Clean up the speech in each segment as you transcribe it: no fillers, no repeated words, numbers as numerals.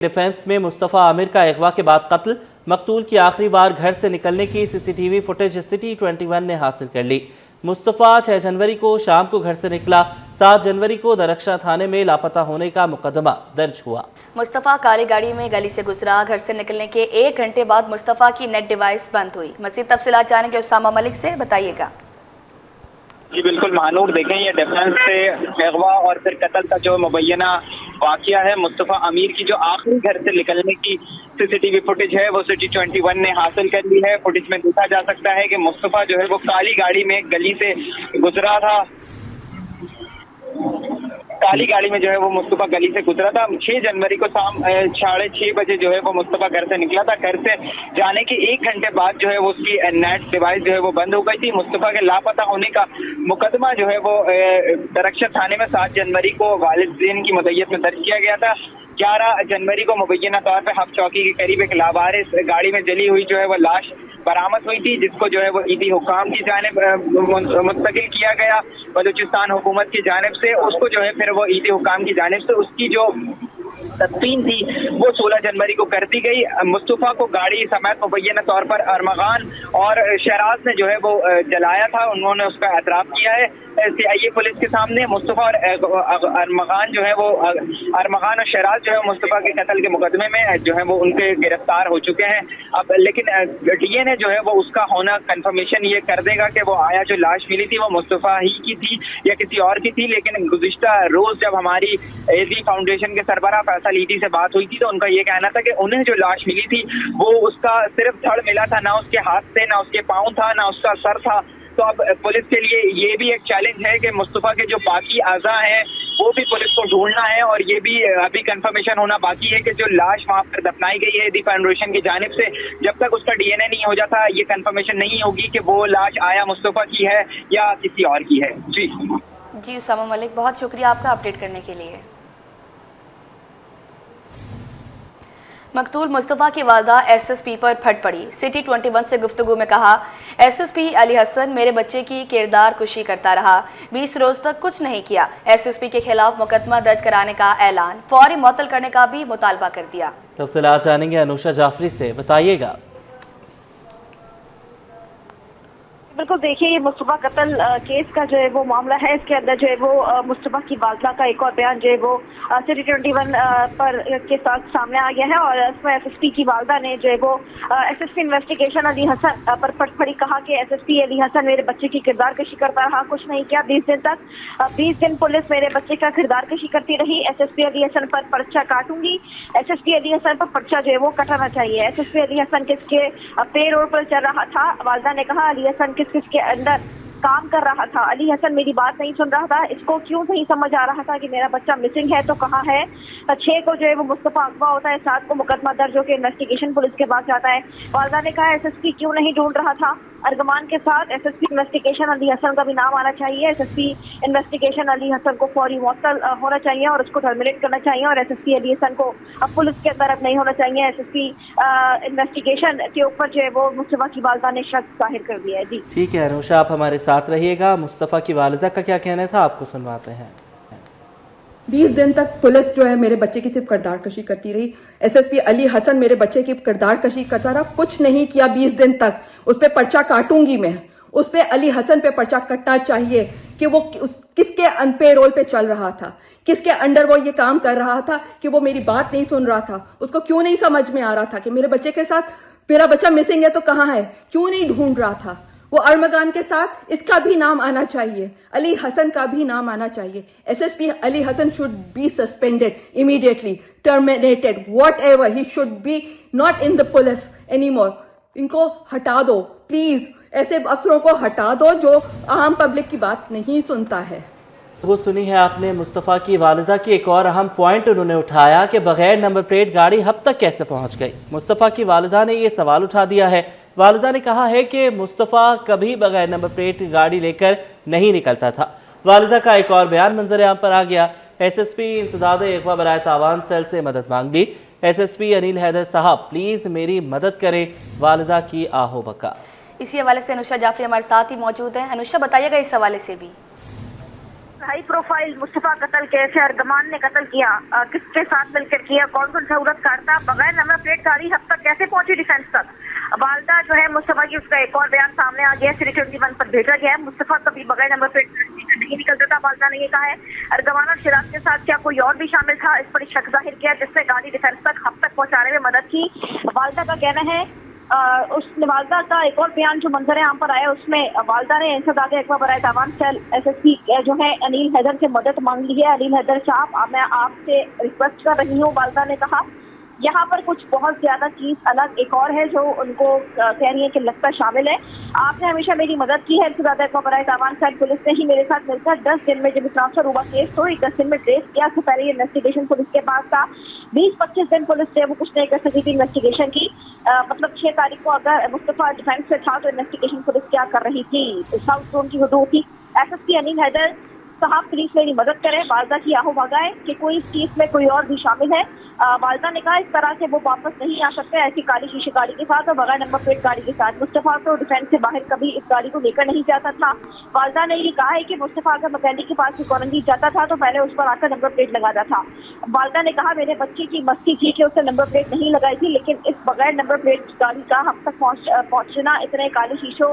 Defence में मुस्तफ़ा आमिर का अगवा के बाद कत्ल। मकतूल की आखिरी बार घर से निकलने की सीसीटीवी फुटेज सिटी 21 ने हासिल कर ली। मुस्तफ़ा 6 जनवरी को शाम को घर से निकला। 7 जनवरी को दरख्शां थाने में लापता होने का मुकदमा दर्ज हुआ। मुस्तफ़ा काली गाड़ी में गली से गुजरा। घर से निकलने के 1 घंटे बाद मुस्तफ़ा की नेट डिवाइस बंद हुई। मज़ीद तफसीलात जानेंगे उसामा मलिक से, बताइएगा। जी बिल्कुल महानूर, देखें ये डिफेंस से अगवा और फिर कत्ल का जो मुबैना वाक़या है, मुस्तफ़ा आमिर की जो आखिरी घर से निकलने की सीसीटीवी फुटेज है वो सिटी 21 ने हासिल कर ली है। फुटेज में देखा जा सकता है कि मुस्तफ़ा जो है वो काली गाड़ी में गली से गुजरा था। काली गाड़ी में जो है वो मुस्तफ़ा गली से गुजरा था। 6 जनवरी को शाम 6:30 बजे जो है वो मुस्तफ़ा घर से निकला था। घर से जाने के 1 घंटे बाद जो है वो उसकी नेट डिवाइस जो है वो बंद हो गई थी। मुस्तफ़ा के लापता होने का मुकदमा जो है वो दरख्शां थाने में 7 जनवरी को वालिदैन की मुद्दत में दर्ज किया गया था। 11 जनवरी को मुबैना तौर पर हब चौकी के करीब एक लावारिस गाड़ी में जली हुई जो है वो लाश बरामद हुई थी, जिसको जो है वो ईदी हुकाम की जानिब मुंतकिल किया गया बलूचिस्तान हुकूमत की जानिब से। उसको जो है फिर वो ईदी हुकाम की जानिब से उसकी जो तदफीन थी वो 16 जनवरी को कर दी गई। मुस्तफ़ा को गाड़ी समेत मुबैना तौर पर अरमगान और शराज ने जो है वो जलाया था। उन्होंने उसका एतराफ़ किया है CIA पुलिस के सामने। मुस्तफ़ा और अरमगान जो है वो अरमगान और शराज जो है मुस्तफ़ा के कत्ल के मुकदमे में जो है वो उनके गिरफ्तार हो चुके हैं। अब लेकिन DNA जो है वो उसका होना कंफर्मेशन ये कर देगा कि वो आया जो लाश मिली थी वो मुस्तफ़ा ही की थी या किसी और की थी। लेकिन गुज़िश्ता रोज़ जब हमारी AZ फाउंडेशन के सरबराह फैसल ईदी से बात हुई थी तो उनका ये कहना था कि उन्हें जो लाश मिली थी वो उसका सिर्फ धड़ मिला था, ना उसके हाथ से, ना उसके पाँव था, ना उसका सर था। तो अब पुलिस के लिए ये भी एक चैलेंज है कि मुस्तफ़ा के जो बाकी आज़ा हैं वो भी पुलिस को ढूंढना है और ये भी अभी कंफर्मेशन होना बाकी है कि जो लाश वहाँ पर दफनाई गई है AZ फाउंडेशन की जानिब से, जब तक उसका DNA नहीं हो जाता ये कंफर्मेशन नहीं होगी कि वो लाश आया मुस्तफ़ा की है या किसी और की है। जी उसामा मलिक, बहुत शुक्रिया आपका अपडेट करने के लिए। मकतूल मुस्तफ़ा की वालदा SSP पर फट पड़ी। सिटी 21 से गुफ्तगू में कहा, SSP अली हसन मेरे बच्चे की किरदार कुशी करता रहा, 20 रोज तक कुछ नहीं किया। SSP के खिलाफ मुकदमा दर्ज कराने का ऐलान, फौरी मुअत्तल करने का भी मुतालबा कर दिया। तफसीलात जानेंगे अनुषा जाफरी से, बताइएगा। बिल्कुल, देखिए ये मुस्तफ़ा कत्ल केस का जो है वो मामला है, इसके अंदर जो है वो मुस्तफ़ा की वालदा का एक और बयान जो है वो सिटी 21 पर के साथ सामने आ गया है और इसमें SSP की वालदा ने जो है वो SSP इन्वेस्टिगेशन अली हसन पर पट पड़ी। कहा कि SSP अली हसन मेरे बच्चे की किरदार कशी करता रहा, कुछ नहीं किया 20 दिन तक। 20 दिन पुलिस मेरे बच्चे का किरदार कशी करती रही। SSP अली हसन पर पर्चा काटूंगी। SSP अली हसन पर पर्चा जो है वो कटाना चाहिए। SSP अली हसन किसके पेरोल पर चल रहा था? वालदा ने कहा अली हसन किसके अंदर काम कर रहा था। अली हसन मेरी बात नहीं सुन रहा था। इसको क्यों नहीं समझ आ रहा था कि मेरा बच्चा मिसिंग है तो कहाँ है। 6 को जो है वो मुस्तफ़ा अगवा होता है, 7 को मुकदमा दर्ज होकर इन्वेस्टिगेशन पुलिस के पास जाता है। वालदा ने कहा SSP क्यों नहीं ढूंढ रहा था। अर्गमान के साथ SSP इन्वेस्टिगेशन अली हसन का भी नाम आना चाहिए। SSP इन्वेस्टिगेशन अली हसन को फौरी मुअत्तल होना चाहिए और उसको टर्मिनेट करना चाहिए और SSP अली हसन को अब पुलिस के अंदर अब नहीं होना चाहिए। SSP इन्वेस्टिगेशन के ऊपर जो है वो मुस्तफ़ा की वालदा ने शक जाहिर कर दिया है। जी ठीक है अनुषा, आप हमारे साथ रहिएगा। मुस्तफ़ा की वालिदा का क्या कहना था आपको सुनवाते हैं। 20 दिन तक पुलिस जो है मेरे बच्चे की सिर्फ किरदार कशी करती रही। SSP अली हसन मेरे बच्चे की किरदार कशी करता रहा, कुछ नहीं किया 20 दिन तक। उस पर पर्चा काटूंगी मैं। उस पर अली हसन पे पर्चा कटना चाहिए कि वो किसके पेरोल पे चल रहा था, किसके अंडर वो ये काम कर रहा था कि वो मेरी बात नहीं सुन रहा था। उसको क्यों नहीं समझ में आ रहा था कि मेरे बच्चे के साथ मेरा बच्चा मिसिंग है तो कहाँ है, क्यों नहीं ढूंढ रहा था। वो अरमगान के साथ इसका भी नाम आना चाहिए, अली हसन का भी नाम आना चाहिए। SSP Ali Hasan should be suspended immediately, terminated, whatever, he should be not in the police anymore. इनको हटा दो प्लीज, ऐसे अफसरों को हटा दो जो आम पब्लिक की बात नहीं सुनता है। वो सुनी है आपने मुस्तफ़ा की वालिदा की एक और अहम पॉइंट उन्होंने उठाया कि बगैर नंबर प्लेट गाड़ी हब तक कैसे पहुंच गई। मुस्तफ़ा की वालिदा ने ये सवाल उठा दिया है। वालिदा ने कहा है कि मुस्तफ़ा कभी बगैर नंबर प्लेट गाड़ी लेकर नहीं निकलता था। वालिदा का एक और बयान मंजर आम पर आ गया। SSP इंसदाद अगवा बराए तावान सेल से मदद मांग ली। SSP अनिल हैदर साहब प्लीज़ मेरी मदद करें, वालिदा की आहो बका। इसी हवाले से अनुषा जाफरी हमारे साथ ही मौजूद हैं। अनुषा, बताइएगा इस हवाले से भी। हाई प्रोफाइल मुस्तफा कत्ल केस है, अरगमान ने कत्ल किया, किसके साथ मिलकर किया, कौन कौन सा उड़द काटता, बगैर नंबर प्लेट गाड़ी अब तक कैसे पहुंची डिफेंस तक। वालदा जो है मुस्तफा की, उसका एक और बयान सामने आ गया, सिटी 21 पर भेजा गया है। मुस्तफा कभी बगैर नंबर प्लेट नहीं निकलता था, वालदा ने ये कहा है। अरगमान और शिराज के साथ क्या कोई और भी शामिल था, इस पर शक जाहिर किया, जिससे गाड़ी डिफेंस तक हब तक पहुंचाने में मदद की। वालदा का कहना है, उसने वालदा का एक और बयान जो मंजर आम पर आया, उसमें वालदा ने इंसदाद अकबर बराए तावान सेल SSP जो है अनिल हैदर से मदद मांग ली है। अनिल हैदर साहब, मैं आपसे रिक्वेस्ट कर रही हूँ, वालदा ने कहा, यहाँ पर कुछ बहुत ज्यादा चीज अलग एक और है जो उनको कह रही है कि लगता शामिल है। आपने हमेशा मेरी मदद की है, इंसदाद अकबर बराए तावान सेल पुलिस ने ही मेरे साथ मिलकर 10 दिन में जब ट्रांसफर हुआ केस तो 10 दिन में ट्रेस किया। उससे पहले ये इन्वेस्टिगेशन पुलिस के पास था। 20-25 दिन पुलिस ने वो कुछ नहीं कर सकी थी इन्वेस्टिगेशन की। मतलब 6 तारीख को अगर मुस्तफा डिफेंस से था तो इन्वेस्टिगेशन पुलिस क्या कर रही थी, साउथ जोन की हुदूद थी। SSP अनिल हैदर साहब, प्लीज मेरी मदद करें, वालदा की आहो भगाए कि कोई इस केस में कोई और भी शामिल है। वालदा ने कहा इस तरह से वो वापस नहीं आ सकते ऐसी काली शीशे गाड़ी के साथ और बगैर नंबर प्लेट गाड़ी के साथ। मुस्तफा तो डिफेंस से बाहर कभी इस गाड़ी को लेकर नहीं जाता था। वालदा ने ये कहा है कि मुस्तफा अगर मैकेनिक के पास कोरंगी जाता था तो पहले उस पर आकर नंबर प्लेट लगाता था। वालदा ने कहा मेरे बच्चे की मस्ती थी कि उसने नंबर प्लेट नहीं लगाई थी, लेकिन इस बगैर नंबर प्लेट गाड़ी का हम तक पहुंचना इतने काले शीशों,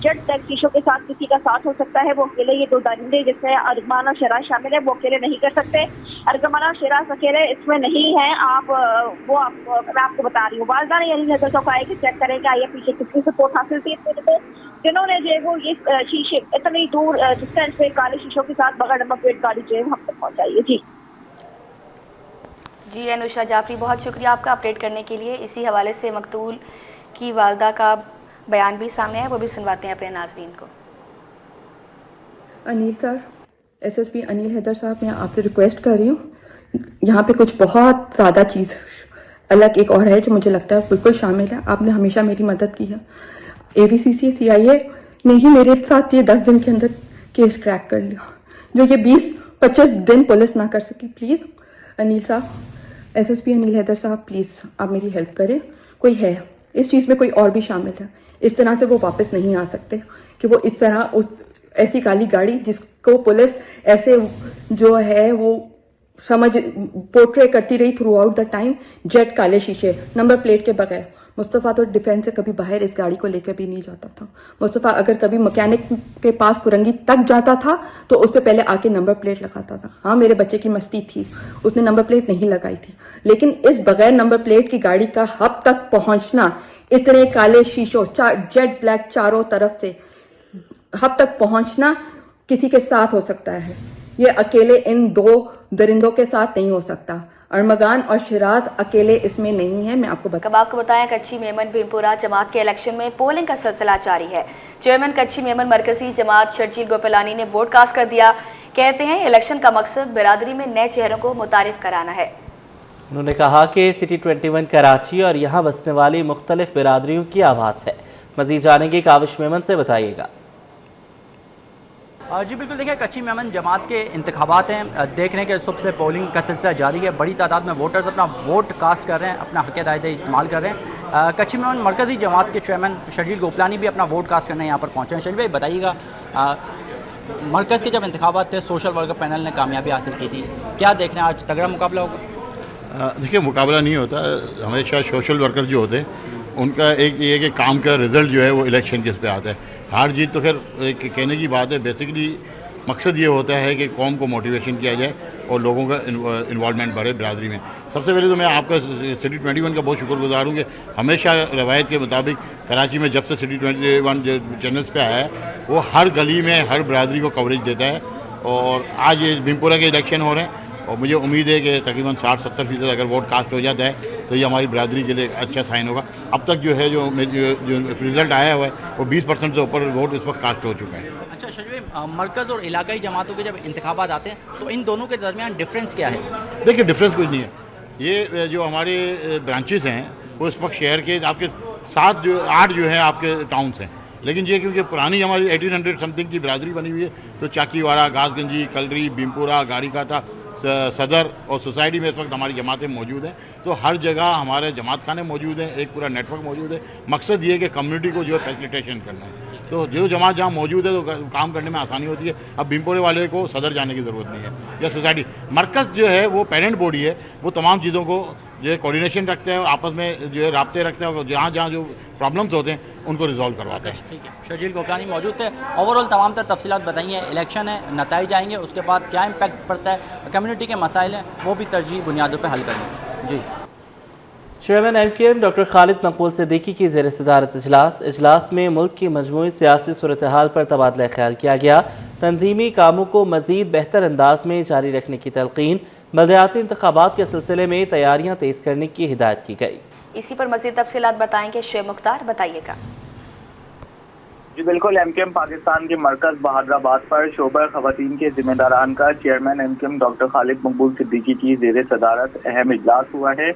जेट ब्लैक शीशों के साथ किसी का साथ हो सकता है। वो अकेले, ये 2 दरिंदे जिसमें अरगमान और शिराज शामिल है, वो अकेले नहीं कर सकते। अरगमान और शिराज अकेले इसमें नहीं है। मैं आपको बता रही हूँ, वालदा ने अनिल हैदर को कहा है कि चेक करें क्या ये पीछे किसकी सपोर्ट हासिल थी जिन्होंने जो है वो ये शीशे इतनी दूर डिस्टेंस पे काले शीशों के साथ बगैर नंबर प्लेट गाड़ी जो है हम तक पहुंचाई है। जी अनुषा जाफरी, बहुत शुक्रिया आपका अपडेट करने के लिए। इसी हवाले से मकतूल की वालदा का बयान भी सामने है, वो भी सुनवाते हैं अपने नाज़रीन को। अनिल सर, SSP अनिल हैदर साहब, मैं आपसे रिक्वेस्ट कर रही हूँ, यहाँ पे कुछ बहुत ज़्यादा चीज़ अलग एक और है जो मुझे लगता है बिल्कुल शामिल है। आपने हमेशा मेरी मदद की है। AVCC CIA ने ही मेरे साथ ये 10 दिन के अंदर केस क्रैक कर लिया, जो ये 20-25 दिन पुलिस ना कर सकी। प्लीज़ अनिल साहब, SSP अनिल हैदर साहब, प्लीज़ आप मेरी हेल्प करें। कोई है इस चीज़ में, कोई और भी शामिल है। इस तरह से वो वापस नहीं आ सकते कि वो इस तरह ऐसी काली गाड़ी जिसको पुलिस ऐसे जो है वो समझ पोर्ट्रे करती रही through out the time, jet काले शीशे नंबर प्लेट के बगैर। मुस्तफ़ा तो डिफेंस से कभी बाहर इस गाड़ी को लेकर भी नहीं जाता था। मुस्तफ़ा अगर कभी मैकेनिक के पास कुरंगी तक जाता था तो उस पर पहले आके नंबर प्लेट लगाता था। हाँ, मेरे बच्चे की मस्ती थी, उसने नंबर प्लेट नहीं लगाई थी, लेकिन इस बगैर नंबर प्लेट की गाड़ी का हब तक पहुंचना, इतने काले शीशों, जेट ब्लैक चारों तरफ से हब तक पहुंचना किसी के साथ हो सकता है, ये अकेले इन 2 दरिंदों के साथ नहीं हो सकता। अरमगान और शिराज अकेले इसमें नहीं है। मैं आपको बताएं कच्ची मेमन भीमपुरा जमात के इलेक्शन में पोलिंग का सिलसिला जारी है। चेयरमैन कच्ची मेमन मरकजी जमात शर्जील गोपलानी ने वोट कास्ट कर दिया। कहते हैं इलेक्शन का मकसद बिरादरी में नए चेहरों को मुतारिफ कराना है। उन्होंने कहा कि सिटी 21 कराची और यहाँ बसने वाली मुख्तलिफ बिरादरियों की आवाज़ है। मजीद जानेंगे काविश मेमन से, बताइएगा। जी बिल्कुल, देखिए कच्ची मेमन जमात के इंतखाबात हैं, देख रहे हैं कि सुबह से पोलिंग का सिलसिला जारी है। बड़ी तादाद में वोटर्स अपना वोट कास्ट कर रहे हैं, अपना हक़ राय इस्तेमाल कर रहे हैं। कच्ची मेमन मरकज़ी जमात के चेयरमैन शर्जील गोपलानी भी अपना वोट कास्ट करने यहाँ पर पहुँचे हैं। शर्जील भाई बताइएगा, मरकज़ के जब इंतखाबात थे सोशल वर्कर पैनल ने कामयाबी हासिल की थी, क्या देख रहे हैं आज तगड़ा मुकाबला होगा? देखिए, मुकाबला नहीं होता, हमेशा सोशल वर्कर जो होते हैं उनका एक ये कि काम का रिजल्ट जो है वो इलेक्शन के इस पे आता है। हार जीत तो खैर एक कहने की बात है, बेसिकली मकसद ये होता है कि कौम को मोटिवेशन किया जाए और लोगों का इन्वॉल्वमेंट बढ़े बिरादरी में। सबसे पहले तो मैं आपका सिटी 21 का बहुत शुक्रगुजार हूँ कि हमेशा रवायत के मुताबिक कराची में जब से सिटी 21 चैनल्स पे आया है वो हर गली में हर बिरादरी को कवरेज देता है। और आज ये भीमपुरा के इलेक्शन हो रहे हैं और मुझे उम्मीद है कि तकरीबन 60-70% अगर वोट कास्ट हो जाता है तो ये हमारी बिरादरी के लिए अच्छा साइन होगा। अब तक जो है जो रिजल्ट आया हुआ है वो 20% से ऊपर वोट इस वक्त कास्ट हो चुका है। अच्छा शर्जील, मरकज़ और इलाकाई जमातों के जब इंतखाबात आते हैं तो इन दोनों के दरमियान डिफरेंस क्या है? देखिए, डिफरेंस कुछ नहीं है। ये जो हमारे ब्रांचेस हैं वो इस वक्त शहर के आपके 8 जो है आपके टाउन्स हैं, लेकिन ये क्योंकि पुरानी हमारी 1800 समथिंग की बिरादरी बनी हुई है तो चाकीवाड़ा, गाजगंजी, कलरी, भीमपुरा, गाड़ीकाटा, सदर और सोसाइटी में इस वक्त हमारी जमातें मौजूद हैं। तो हर जगह हमारे जमात खाने मौजूद हैं, एक पूरा नेटवर्क मौजूद है। मकसद ये है कि कम्युनिटी को जो है फैसिलिटेशन करना है। तो जो जमात जहाँ मौजूद है तो काम करने में आसानी होती है। अब भीमपोरे वाले को सदर जाने की ज़रूरत नहीं है, या सोसाइटी मरकज़ जो है वो पेरेंट बॉडी है, वो तमाम चीज़ों को जो है कोऑर्डिनेशन रखते हैं और आपस में जो है राब्ते रखते हैं और जहाँ जहाँ जो प्रॉब्लम्स होते हैं उनको रिजॉल्व करवाते हैं। ठीक है, शर्जील गोकलानी मौजूद थे। ओवरऑल तमाम तर तफसीलात बताइए। इलेक्शन है, नताइज आएंगे, उसके बाद क्या इम्पैक्ट पड़ता है, कम्युनिटी के मसाइल हैं वो भी तरजीही बुनियादों पर हल करेंगे। जी, चेयरमैन MKM डॉक्टर खालिद मकबूल सिद्दीकी की ज़ेर सदारत इजलास में मुल्क की मजमूई सियासी सूरत हाल पर तबादला ख्याल किया गया। तंजीमी कामों को मज़ीद बेहतर अंदाज में जारी रखने की तलकीन, बलदियाती इंतखाबात के सिलसिले में तैयारियाँ तेज़ करने की हिदायत की गई। इसी पर मज़ीद तफसीलात बताएंगे शेख मुख्तार, बताइएगा। जी बिल्कुल, MKM पाकिस्तान के मरकज बहादराबाद पर शोबा खवातीन के जिम्मेदारान का चेयरमैन MKM डॉक्टर खालिद मकबूल सिद्दीकी की ज़ेर सदारत अहम इजलास हुआ है,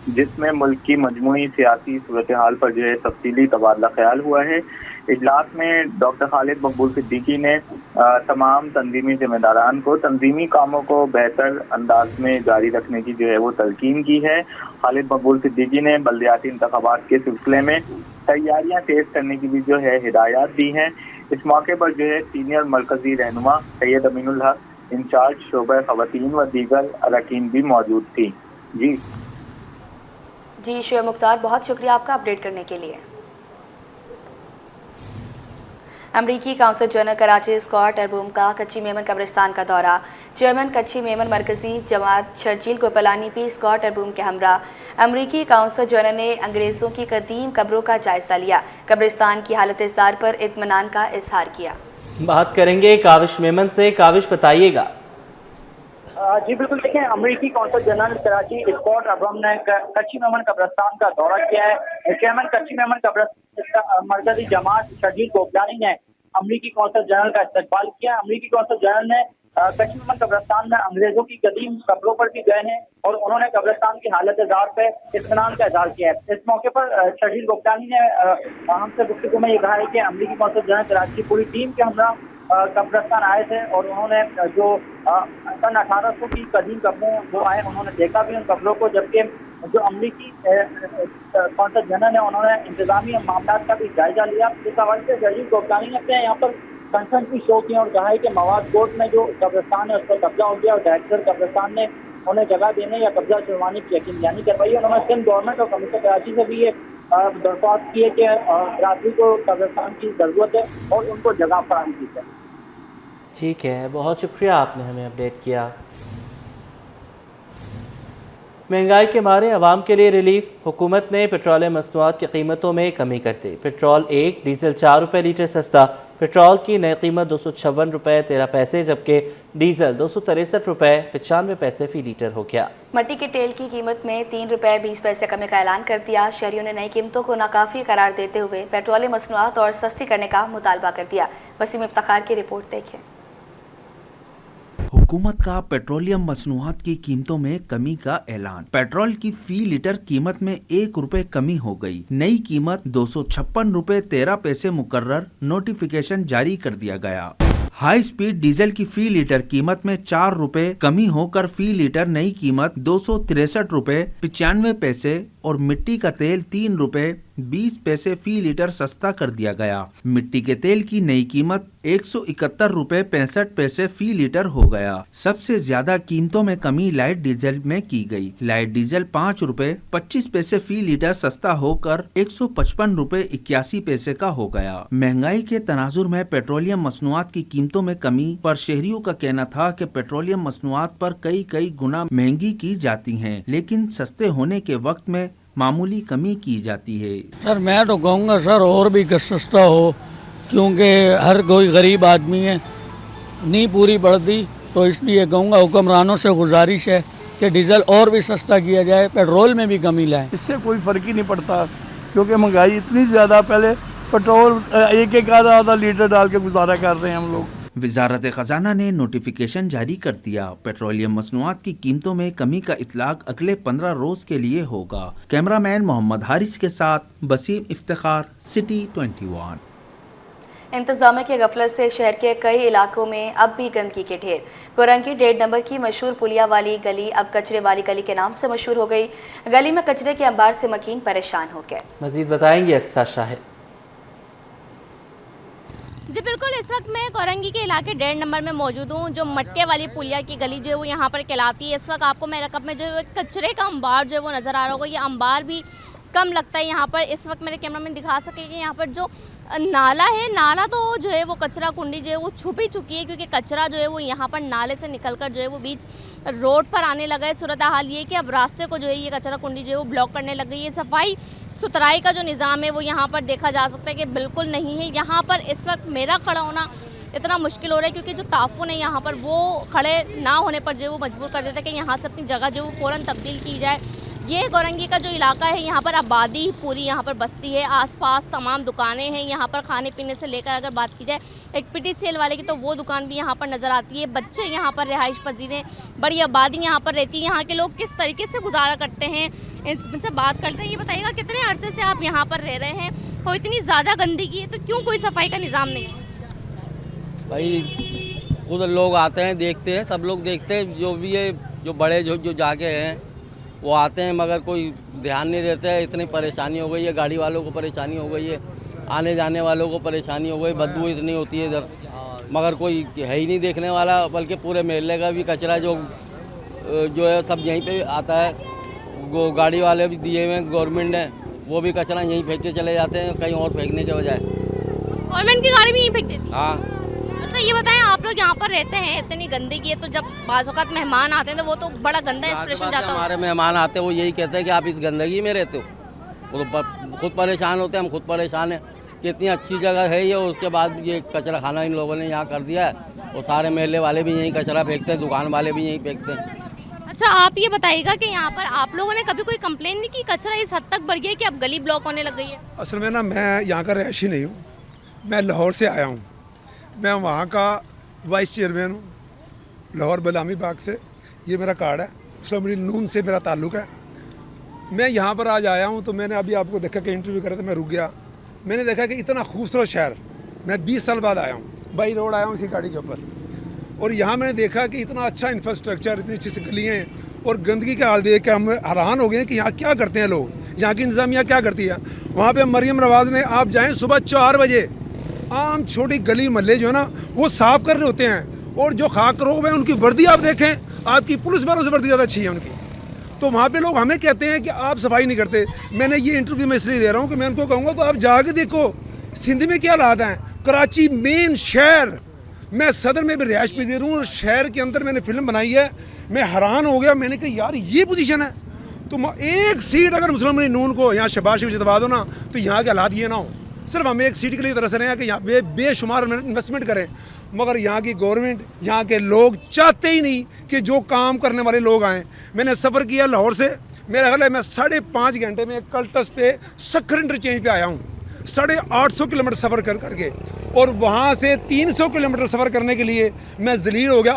जिसमें मुल्क की मजमूई सियासी सूरत हाल पर जो है तफसीली तबादला ख्याल हुआ है। इजलास में डॉक्टर खालिद मकबूल सिद्दीकी ने तमाम तंजीमी जिम्मेदारान को तंजीमी कामों को बेहतर अंदाज में जारी रखने की जो है वो तलकीन की है। खालिद मकबूल सिद्दीकी ने बल्दियाती इंतखाबात के सिलसिले में तैयारियां तेज करने की भी जो है हिदायत दी हैं। इस मौके पर जो है सीनियर मरकजी रहनुमा सैयद अमीनुल हक, इंचार्ज शोबा खवातीन व दीगर अरकान भी मौजूद थी। जी शेख मुख्तार, बहुत शुक्रिया आपका अपडेट करने के लिए। अमरीकी काउंसिल जनरल कराची स्कॉट अरबूम का कच्ची मेमन कब्रिस्तान का दौरा। चेयरमैन कच्ची मेमन मरकजी जमात शर्जील गोपलानी भी स्कॉट अरबूम के हमरा। अमरीकी काउंसिल जनरल ने अंग्रेज़ों की कदीम कब्रों का जायजा लिया, कब्रिस्तान की हालत इज़्ज़ार पर इत्मीनान का इजहार किया। बात करेंगे काविश मेमन से। काविश, बताइएगा। जी बिल्कुल, देखें, अमरीकी consul general Karachi Scott Abram ने कच्ची मेमन कब्रिस्तान का दौरा किया है। चेयरमैन कच्ची मेमन कब्रिस्तान मरकजी जमात शर्जील गोपलानी ने अमरीकी कौंसल जनरल का इस्तकबाल किया। अमरीकी कौंसल जनरल ने कच्ची मेमन कब्रिस्तान में अंग्रेजों की कदीम कब्रों पर भी गए हैं और उन्होंने कब्रिस्तान की हालत इज़्ज़ार पे इत्मीनान का इज़हार किया है। इस मौके पर शर्जील गोपलानी ने हमसे गुफ्तगू में ये कहा है कि अमरीकी कौंसल जनरल कराची की पूरी टीम के हमरा कब्रिस्तान आए थे और उन्होंने जो सन 1800 की कदीम कब्रों वो आए, उन्होंने देखा भी उन कब्रों को, जबकि जो अमरीकी कौंसल जनरल ने उन्होंने इंतजामी मामला का भी जायजा लिया। इस हवाले से शर्जील गोपलानी ने अपने यहाँ पर कंसर्न भी शो किया और कहा है कि मवाद कोर्ट में जो कब्रिस्तान है उस पर कब्जा हो गया और डायरेक्टर कब्रिस्तान ने उन्हें जगह देने या कब्जा छुड़वाने की यकीनदहानी करवाई। उन्होंने सिंध गवर्नमेंट और कमिश्नर कराची से भी ये दरख्वास्त की है कि कराची को कब्रिस्तान की ज़रूरत है और उनको जगह फराहम की जाए। ठीक है, बहुत शुक्रिया, आपने हमें अपडेट किया। महंगाई के मारे आवाम के लिए रिलीफ। हुकूमत ने पेट्रोलियम मसनूआत की कीमतों में कमी करते पेट्रोल 1, डीजल 4 रुपये लीटर सस्ता। पेट्रोल की नई कीमत 256 रुपये 13 पैसे, जबकि डीजल 263 रुपये 95 पैसे फी लीटर हो गया। मट्टी के तेल की कीमत में 3 रुपये 20 पैसे कमी का ऐलान कर दिया। शहरियों ने नई कीमतों को नाकाफी करार देते हुए पेट्रोलियम मसनूआत और सस्ती करने का मुतालबा कर दिया। वसीम इफ्तिखार की रिपोर्ट देखें। हुकूमत का पेट्रोलियम मसनूआत की कीमतों में कमी का ऐलान। पेट्रोल की फी लीटर कीमत में 1 रुपए कमी हो गई। नई कीमत 256 रुपए 13 पैसे मुकर्रर नोटिफिकेशन जारी कर दिया गया। हाई स्पीड डीजल की फी लीटर कीमत में 4 रुपए कमी होकर फी लीटर नई कीमत 263 रुपए 95 पैसे और मिट्टी का तेल 3 रुपए 20 पैसे फी लीटर सस्ता कर दिया गया। मिट्टी के तेल की नई कीमत 171 रुपए 65 पैसे फी लीटर हो गया। सबसे ज्यादा कीमतों में कमी लाइट डीजल में की गई। लाइट डीजल 5 रुपए 25 पैसे फी लीटर सस्ता होकर 155 रुपए 81 पैसे का हो गया। महंगाई के तनाजुर में पेट्रोलियम मसनूआत की कीमतों में कमी पर शहरियों का कहना था कि पेट्रोलियम मसनूआत पर कई गुना महंगी की जाती हैं, लेकिन सस्ते होने के वक्त में मामूली कमी की जाती है। सर मैं तो कहूँगा सर और भी सस्ता हो, क्योंकि हर कोई गरीब आदमी है, नहीं पूरी बढ़ती, तो इसलिए कहूँगा हुक्मरानों से गुजारिश है कि डीजल और भी सस्ता किया जाए, पेट्रोल में भी कमी लाए। इससे कोई फर्क ही नहीं पड़ता, क्योंकि महंगाई इतनी ज़्यादा, पहले पेट्रोल एक आधा लीटर डाल के गुजारा कर रहे हैं हम लोग। वजारत खजाना ने नोटिफिकेशन जारी कर दिया। पेट्रोलियम मसनूआत की कीमतों में कमी का इतलाक अगले 15 रोज के लिए होगा। कैमरामैन मोहम्मद हारिस के साथ बसीम इफ्तिखार, सिटी 21। इंतजामिया की गफलत से शहर के कई इलाकों में अब भी गंदगी के ढेर। कोरंगी 1.5 नंबर की मशहूर पुलिया वाली गली अब कचरे वाली गली के नाम से मशहूर हो गई। गली में कचरे के अंबार से मकीन परेशान हो गए। मजीद बताएंगे अक्सा शाहिद। जी बिल्कुल, इस वक्त मैं कोरंगी के इलाके 1.5 नंबर में मौजूद हूँ, जो मटके वाली पुलिया की गली जो है वो यहाँ पर कहलाती है। इस वक्त आपको मेरे रकब में जो है कचरे का अंबार जो है वो नज़र आ रहा होगा। ये अंबार भी कम लगता है यहाँ पर। इस वक्त मेरे कैमरामैन दिखा सके कि यहाँ पर जो नाला है, नाला तो जो है वो कचरा कुंडी जो है वो छुप ही चुकी है, क्योंकि कचरा जो है वो यहाँ पर नाले से निकलकर जो है वो बीच रोड पर आने लगा है। सूरत हाल ये कि अब रास्ते को जो है ये कचरा कुंडी जो है वो ब्लॉक करने लग गई है। सफाई सुथराई का जो निज़ाम है वो यहाँ पर देखा जा सकता है कि बिल्कुल नहीं है। यहाँ पर इस वक्त मेरा खड़ा होना इतना मुश्किल हो रहा है, क्योंकि जो ताफुन है यहाँ पर वो खड़े ना होने पर जो है वो मजबूर कर देता है कि यहाँ से अपनी जगह जो है वो फ़ौरन तब्दील की जाए। ये कोरंगी का जो इलाका है, यहाँ पर आबादी पूरी यहाँ पर बस्ती है, आसपास तमाम दुकानें हैं। यहाँ पर खाने पीने से लेकर अगर बात की जाए एक PTCL वाले की, तो वो दुकान भी यहाँ पर नज़र आती है। बच्चे यहाँ पर रिहाइश पजीरें, बड़ी आबादी यहाँ पर रहती है। यहाँ के लोग किस तरीके से गुजारा करते हैं, इनसे बात करते हैं। ये बताइएगा, कितने अरसे से आप यहाँ पर रह रहे हैं और इतनी ज़्यादा गंदगी है, तो क्यों कोई सफाई का निज़ाम नहीं है? भाई खुद लोग आते हैं, देखते हैं, सब लोग देखते हैं, जो भी है, जो बड़े जो जाके हैं वो आते हैं, मगर कोई ध्यान नहीं देते हैं। इतनी परेशानी हो गई है, गाड़ी वालों को परेशानी हो गई है, आने जाने वालों को परेशानी हो गई, बदबू इतनी होती है इधर, मगर कोई है ही नहीं देखने वाला। बल्कि पूरे मेले का भी कचरा जो है सब यहीं पे आता है। वो गाड़ी वाले भी दिए हुए हैं गवर्नमेंट ने, वो भी कचरा यहीं फेंक के चले जाते हैं, कहीं और फेंकने के बजाय। गवर्नमेंट की गाड़ी भी यहीं फेंक देती है? हाँ। अच्छा ये बताएं, आप लोग यहाँ पर रहते हैं, इतनी गंदगी है, तो जब बाज़ औक़ात मेहमान आते हैं तो वो तो बड़ा गंदा एक्सप्रेशन जाता है। हमारे मेहमान आते हैं वो यही कहते हैं कि आप इस गंदगी में रहते हो। वो तो खुद परेशान होते हैं, हम खुद परेशान हैं कि इतनी अच्छी जगह है ये, उसके बाद ये कचरा खाना इन लोगों ने यहाँ कर दिया है। और सारे मेले वाले भी यहीं कचरा फेंकते हैं, दुकान वाले भी यहीं फेंकते हैं। अच्छा आप ये बताइएगा कि यहाँ पर आप लोगों ने कभी कोई कंप्लेन नहीं की कचरा इस हद तक बढ़ गया कि अब गली ब्लॉक होने लग गई है? असल में ना, मैं यहाँ का रहायशी नहीं हूँ, मैं लाहौर से आया हूँ। मैं वहाँ का वाइस चेयरमैन हूँ, लाहौर बदामी बाग से। ये मेरा कार्ड है, मुस्लिम नून से मेरा ताल्लुक़ है। मैं यहाँ पर आज आया हूँ, तो मैंने अभी आपको देखा कि इंटरव्यू करा था, मैं रुक गया। मैंने देखा कि इतना खूबसूरत शहर, मैं 20 साल बाद आया हूँ, बाई रोड आया हूँ इसी गाड़ी के ऊपर, और यहाँ मैंने देखा कि इतना अच्छा इंफ्रास्ट्रक्चर, इतनी अच्छी सी गलियाँ हैं, और गंदगी का हाल देख के हम हैरान हो गए हैं कि यहाँ क्या करते हैं लोग, यहाँ की इंतज़ामिया क्या करती है। वहाँ पे मरियम नवाज़ ने, आप जाएँ सुबह 4 बजे, आम छोटी गली महल्ले जो है ना वो साफ़ कर रहे होते हैं, और जो खाक रोग है उनकी वर्दी आप देखें, आपकी पुलिस वालों से वर्दी ज़्यादा अच्छी है उनकी। तो वहाँ पे लोग हमें कहते हैं कि आप सफाई नहीं करते। मैंने ये इंटरव्यू में इसलिए दे रहा हूँ कि मैं उनको कहूँगा तो आप जाके देखो सिंध में क्या हालात हैं। कराची मेन शहर, मैं सदर में भी रिहाइश पजीर हूँ, और शहर के अंदर मैंने फिल्म बनाई है। मैं हैरान हो गया, मैंने कहा यार ये पोजीशन है। तो एक सीट अगर मुस्लिम नून को यहाँ शहबाज शरीफ जितवा दो ना, तो यहाँ के हालात ये ना हो। सिर्फ हम एक सीट के लिए तरस रहे हैं कि यहाँ बेशुमार इन्वेस्टमेंट करें, मगर यहाँ की गवर्नमेंट, यहाँ के लोग चाहते ही नहीं कि जो काम करने वाले लोग आएँ। मैंने सफ़र किया लाहौर से, मेरा ख्याल है मैं 5.5 घंटे में कलटस पे सक्खर इंटरचेंज पे आया हूँ, 850 किलोमीटर सफ़र करके, और वहाँ से 300 किलोमीटर सफ़र करने के लिए मैं जलील हो गया।